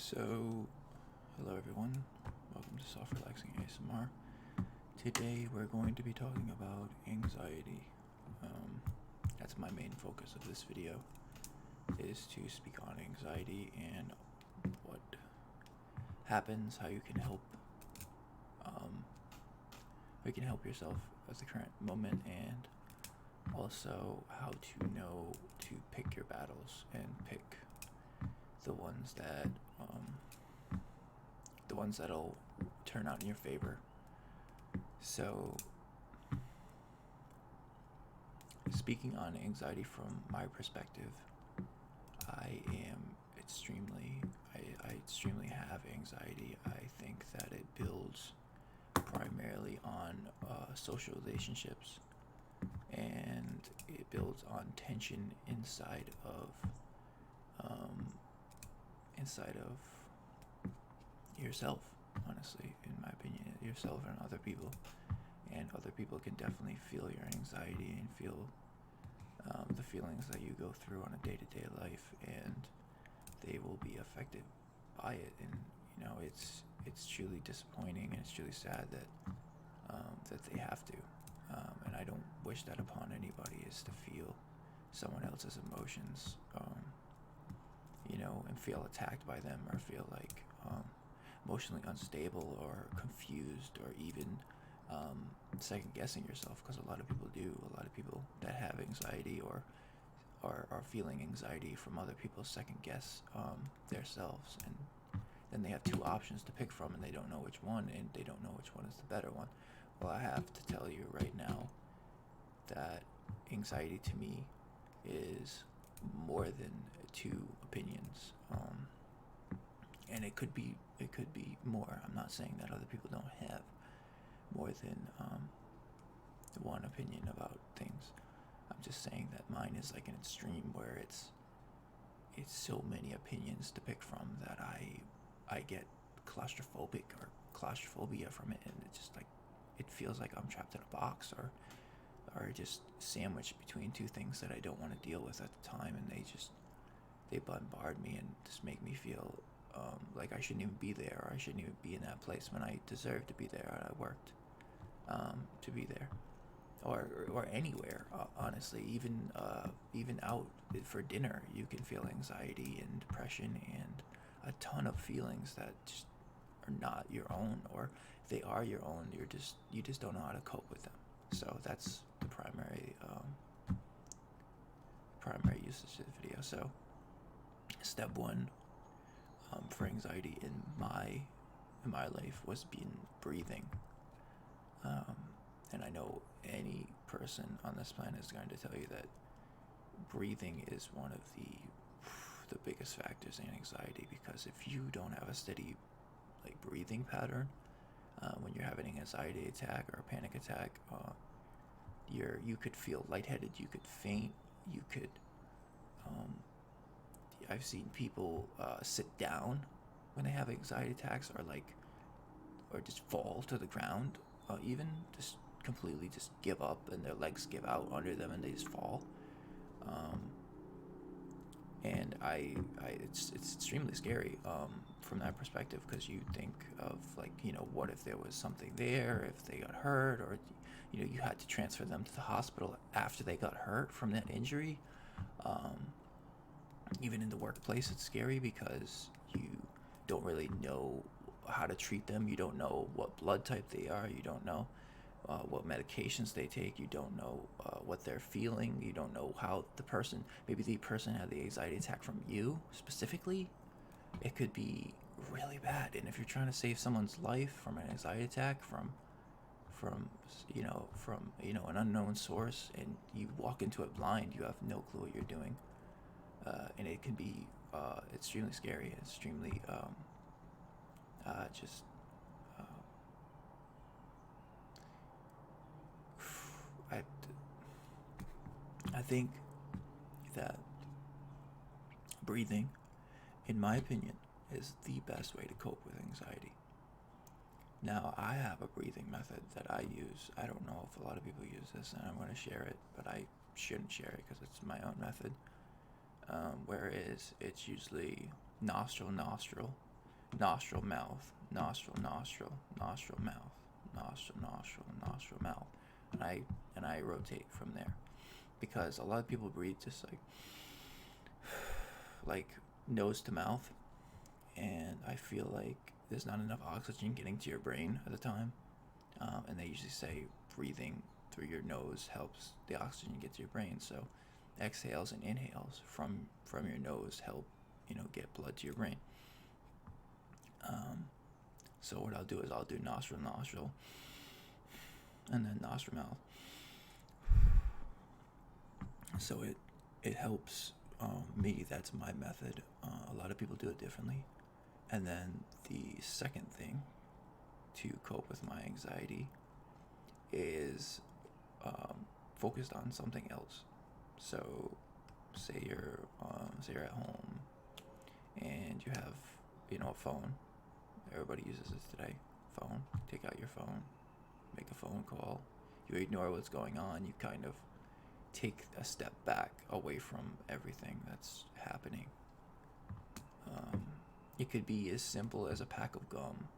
So, hello everyone, welcome to Soft Relaxing ASMR. Today we're going to be talking about anxiety. That's my main focus of this video, is to speak on anxiety and what happens, how you can help yourself at the current moment, and also how to know to pick your battles and pick the ones that'll turn out in your favor. So, speaking on anxiety from my perspective, I extremely have anxiety. I think that it builds primarily on social relationships, and it builds on tension inside of yourself. Honestly, in my opinion, yourself and other people, and other people can definitely feel your anxiety and feel the feelings that you go through on a day-to-day life, and they will be affected by it. And it's truly disappointing, and it's truly sad that they have to. And I don't wish that upon anybody, is to feel someone else's emotions, and feel attacked by them, or feel like emotionally unstable or confused, or even second guessing yourself, because a lot of people do. A lot of people that have anxiety or are feeling anxiety from other people second guess themselves, and then they have two options to pick from, and they don't know which one, and they don't know which one is the better one. Well, I have to tell you right now that anxiety to me is more than two opinions, and it could be more. I'm not saying that other people don't have more than one opinion about things. I'm just saying that mine is like an extreme, where it's so many opinions to pick from that I get claustrophobic or claustrophobia from it, and it just like it feels like I'm trapped in a box, or just sandwiched between two things that I don't want to deal with at the time, and they bombard me and just make me feel like I shouldn't even be there, or I shouldn't even be in that place when I deserve to be there. I worked to be there, or anywhere. Honestly, even out for dinner, you can feel anxiety and depression and a ton of feelings that just are not your own, or if they are your own, you just don't know how to cope with them. So that's the primary usage of the video. So step one for anxiety in my life was breathing. And I know any person on this planet is going to tell you that breathing is one of the biggest factors in anxiety, because if you don't have a steady breathing pattern, when you're having an anxiety attack or a panic attack, you could feel lightheaded, you could faint, you could I've seen people sit down when they have anxiety attacks, or just fall to the ground, even just completely just give up, and their legs give out under them and they just fall. And it's extremely scary from that perspective, because you think of what if there was something there, if they got hurt, or you had to transfer them to the hospital after they got hurt from that injury. Even in the workplace, it's scary, because you don't really know how to treat them. You don't know what blood type they are. You don't know what medications they take. You don't know what they're feeling. You don't know how maybe the person had the anxiety attack from you specifically. It could be really bad. And if you're trying to save someone's life from an anxiety attack from an unknown source, and you walk into it blind, you have no clue what you're doing. And it can be extremely scary, extremely just I think that breathing, in my opinion, is the best way to cope with anxiety. Now, I have a breathing method that I use. I don't know if a lot of people use this, and I'm going to share it, but I shouldn't share it because it's my own method. Whereas it's usually nostril, nostril, mouth, nostril, nostril, nostril, mouth, nostril, nostril, nostril, mouth, and I rotate from there, because a lot of people breathe just like nose to mouth, and I feel like there's not enough oxygen getting to your brain at the time, and they usually say breathing through your nose helps the oxygen get to your brain. So exhales and inhales from your nose help, get blood to your brain. So what I'll do is I'll do nostril, nostril, and then nostril, mouth. So it helps me. That's my method. A lot of people do it differently. And then the second thing to cope with my anxiety is focused on something else. So say you're at home and you have a phone. Everybody uses it today. Phone. Take out your phone. Make a phone call. You ignore what's going on. You kind of take a step back away from everything that's happening. It could be as simple as a pack of gum.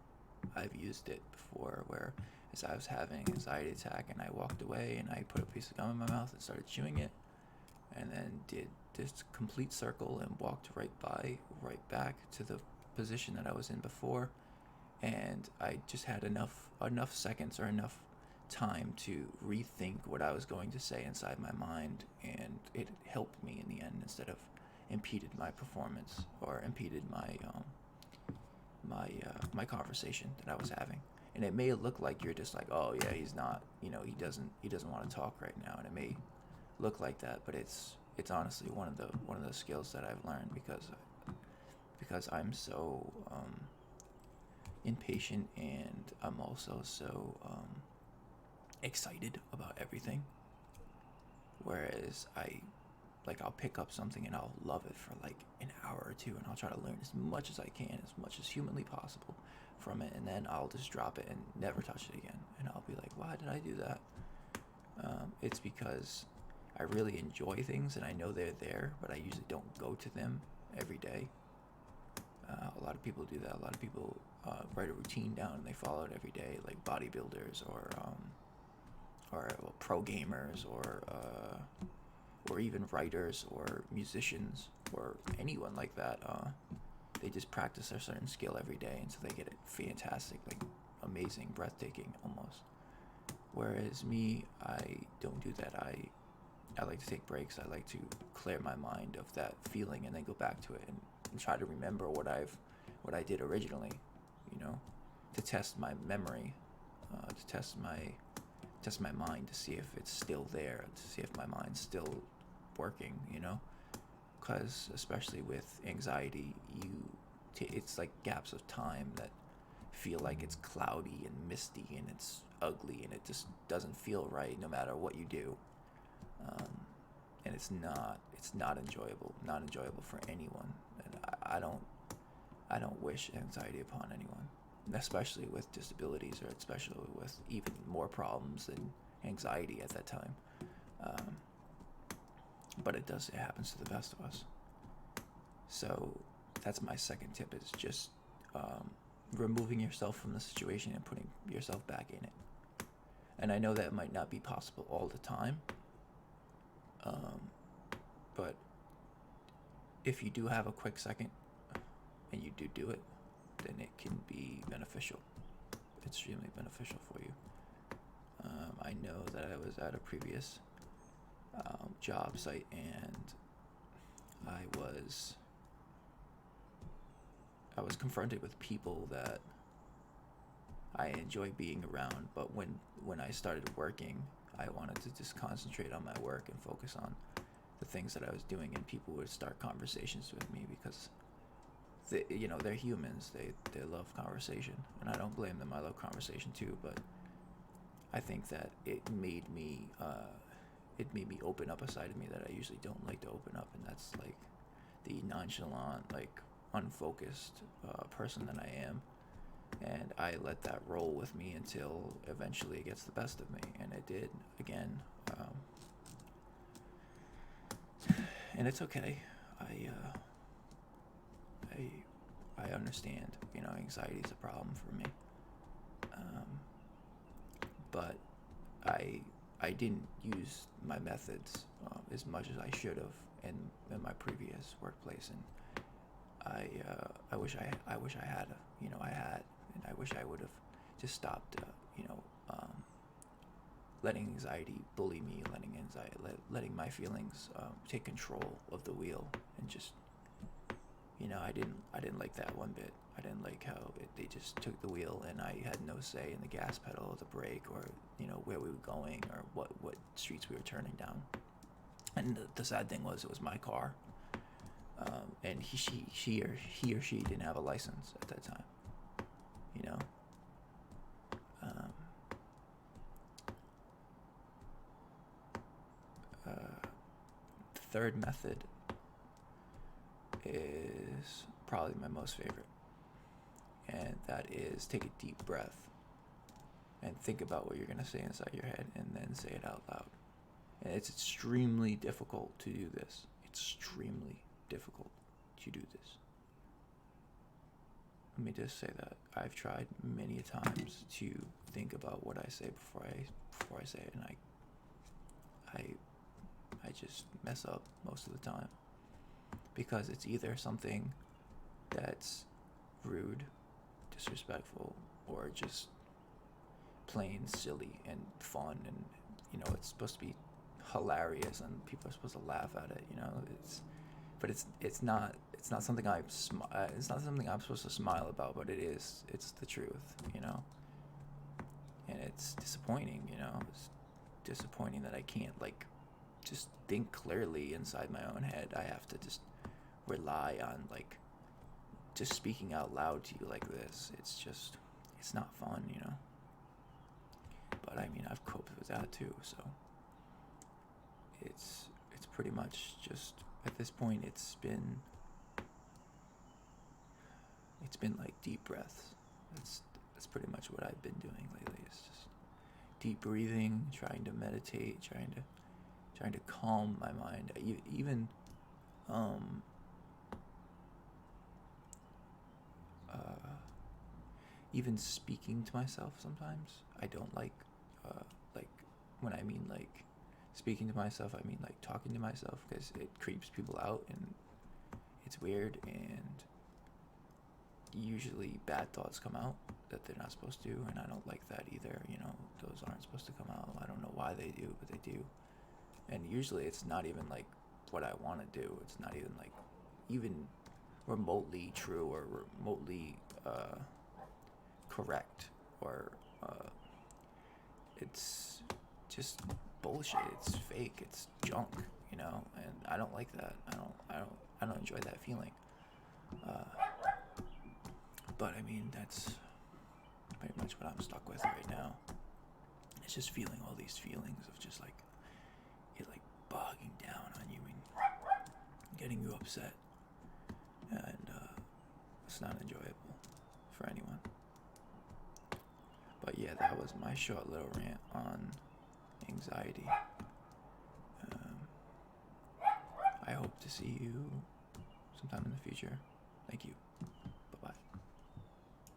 I've used it before where as I was having an anxiety attack and I walked away and I put a piece of gum in my mouth and started chewing it, and then did this complete circle and walked right back to the position that I was in before, and I just had enough seconds or enough time to rethink what I was going to say inside my mind, and it helped me in the end instead of impeded my performance or impeded my conversation that I was having. And it may look like you're just like, oh yeah, he's not, he doesn't want to talk right now, and it may look like that, but it's honestly one of the skills that I've learned because I'm so impatient, and I'm also so excited about everything. Whereas I'll pick up something and I'll love it for like an hour or two, and I'll try to learn as much as I can, as much as humanly possible from it, and then I'll just drop it and never touch it again. And I'll be like, why did I do that? It's because I really enjoy things and I know they're there, but I usually don't go to them every day. A lot of people do that. A lot of people write a routine down and they follow it every day, like bodybuilders or pro gamers or even writers or musicians or anyone like that. They just practice a certain skill every day until they get it fantastic, like amazing, breathtaking almost. Whereas me, I don't do that. I like to take breaks. I like to clear my mind of that feeling and then go back to it and try to remember what I did originally, to test my memory, to test my mind to see if it's still there, to see if my mind's still working, because especially with anxiety, it's like gaps of time that feel like it's cloudy and misty and it's ugly and it just doesn't feel right no matter what you do. And it's not enjoyable for anyone. And I don't wish anxiety upon anyone, especially with disabilities, or especially with even more problems than anxiety at that time. But it happens to the best of us. So that's my second tip, is just removing yourself from the situation and putting yourself back in it. And I know that might not be possible all the time, but if you do have a quick second and you do it, then it can be beneficial, extremely beneficial for you. I know that I was at a previous job site, and I was confronted with people that I enjoy being around, but when I started working, I wanted to just concentrate on my work and focus on the things that I was doing, and people would start conversations with me because they're humans. They love conversation, and I don't blame them. I love conversation too, but I think that it made me open up a side of me that I usually don't like to open up, and that's like the nonchalant, like unfocused person that I am. And I let that roll with me until eventually it gets the best of me, and it did again. And it's okay. I I understand, you know, anxiety is a problem for me. Um, but I didn't use my methods as much as I should have in my previous workplace, and I wish I had, you know, I had, and I wish I would have just stopped, you know, letting anxiety bully me, letting my feelings take control of the wheel, and just, you know, I didn't like that one bit. I didn't like how they just took the wheel and I had no say in the gas pedal or the brake, or, you know, where we were going or what streets we were turning down. And the sad thing was, it was my car, and he or she didn't have a license at that time. You know. The third method is probably my most favorite, and that is take a deep breath and think about what you're going to say inside your head and then say it out loud. And it's extremely difficult to do this. Extrememly difficult to do this. Let me just say that I've tried many times to think about what I say before I say it, and I just mess up most of the time, because it's either something that's rude, disrespectful, or just plain silly and fun, and, you know, it's supposed to be hilarious and people are supposed to laugh at it, you know. It's not something it's not something I'm supposed to smile about, but it's the truth, you know. And it's disappointing, you know. It's disappointing that I can't, like, just think clearly inside my own head. I have to just rely on, like, just speaking out loud to you like this. It's not fun, you know. But I mean, I've coped with that too, so it's pretty much just, at this point, it's been like deep breaths. That's pretty much what I've been doing lately. It's just deep breathing, trying to meditate, trying to calm my mind. Even speaking to myself sometimes. I don't like, like, when I mean, like, speaking to myself, I mean, like, talking to myself, because it creeps people out and it's weird, and usually bad thoughts come out that they're not supposed to, and I don't like that either, you know. Those aren't supposed to come out. I don't know why they do, but they do. And usually it's not even, like, what I want to do. It's not even, like, even remotely true or remotely correct, or it's just bullshit. It's fake. It's junk, you know. And I don't like that. I don't enjoy that feeling. But I mean, that's pretty much what I'm stuck with right now. It's just feeling all these feelings of just, like, it, like, bogging down on you and getting you upset, and it's not enjoyable for anyone. But yeah, that was my short little rant on anxiety. I hope to see you sometime in the future. Thank you.